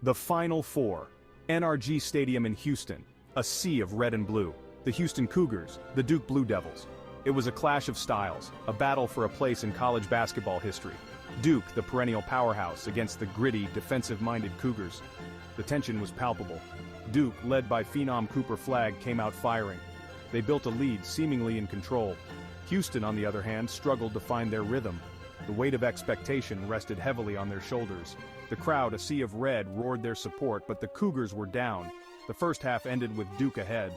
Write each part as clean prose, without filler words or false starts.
The Final Four. NRG Stadium in Houston. A sea of red and blue. The Houston Cougars, the Duke Blue Devils. It was a clash of styles, a battle for a place in college basketball history. Duke, the perennial powerhouse, against the gritty, defensive-minded Cougars. The tension was palpable. Duke, led by phenom Cooper Flagg, came out firing. They built a lead, seemingly in control. Houston, on the other hand, struggled to find their rhythm. The weight of expectation rested heavily on their shoulders. The crowd, a sea of red, roared their support, but the Cougars were down. The first half ended with Duke ahead.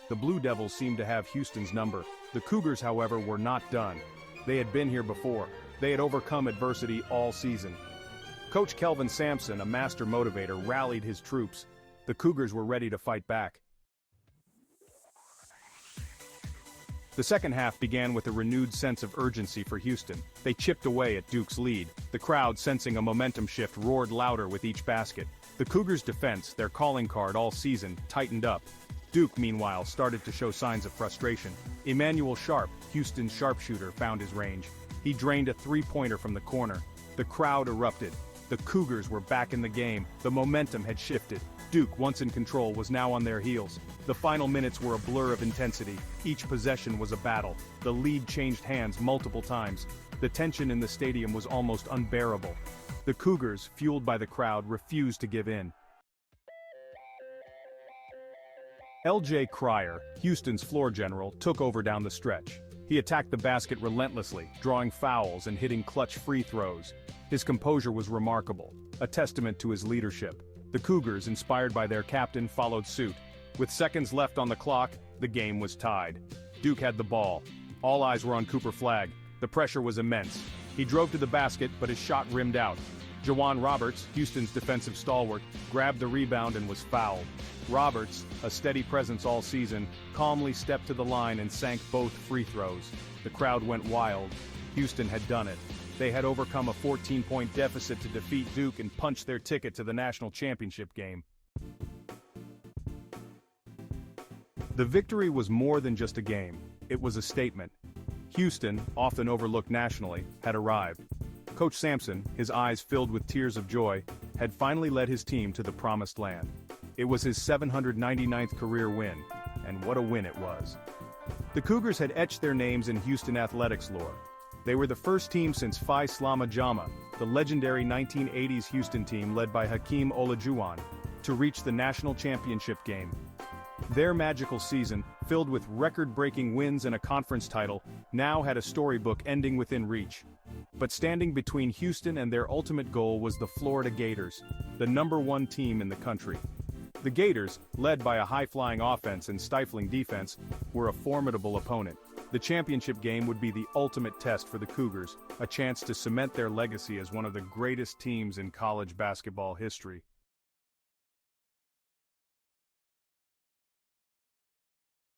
The Blue Devils seemed to have Houston's number. The Cougars, however, were not done. They had been here before. They had overcome adversity all season. Coach Kelvin Sampson, a master motivator, rallied his troops. The Cougars were ready to fight back. The second half began with a renewed sense of urgency for Houston. They chipped away at Duke's lead. The crowd, sensing a momentum shift, roared louder with each basket. The Cougars' defense, their calling card all season, tightened up. Duke, meanwhile, started to show signs of frustration. Emmanuel Sharp, Houston's sharpshooter, found his range. He drained a three-pointer from the corner. The crowd erupted. The Cougars were back in the game. The momentum had shifted. Duke, once in control, was now on their heels. The final minutes were a blur of intensity. Each possession was a battle. The lead changed hands multiple times. The tension in the stadium was almost unbearable. The Cougars, fueled by the crowd, refused to give in. L.J. Cryer, Houston's floor general, took over down the stretch. He attacked the basket relentlessly, drawing fouls and hitting clutch free throws. His composure was remarkable, a testament to his leadership. The Cougars, inspired by their captain, followed suit. With seconds left on the clock, the game was tied. Duke had the ball. All eyes were on Cooper Flagg. The pressure was immense. He drove to the basket, but his shot rimmed out. J'Wan Roberts, Houston's defensive stalwart, grabbed the rebound and was fouled. Roberts, a steady presence all season, calmly stepped to the line and sank both free throws. The crowd went wild. Houston had done it. They had overcome a 14-point deficit to defeat Duke and punch their ticket to the national championship game. The victory was more than just a game. It was a statement. Houston, often overlooked nationally, had arrived. Coach Sampson, his eyes filled with tears of joy, had finally led his team to the promised land. It was his 799th career win, and what a win it was. The Cougars had etched their names in Houston athletics lore. They were the first team since Phi Slama Jama, the legendary 1980s Houston team led by Hakeem Olajuwon, to reach the national championship game. Their magical season, filled with record-breaking wins and a conference title, now had a storybook ending within reach. But standing between Houston and their ultimate goal was the Florida Gators, the #1 team in the country. The Gators, led by a high-flying offense and stifling defense, were a formidable opponent. The championship game would be the ultimate test for the Cougars, a chance to cement their legacy as one of the greatest teams in college basketball history.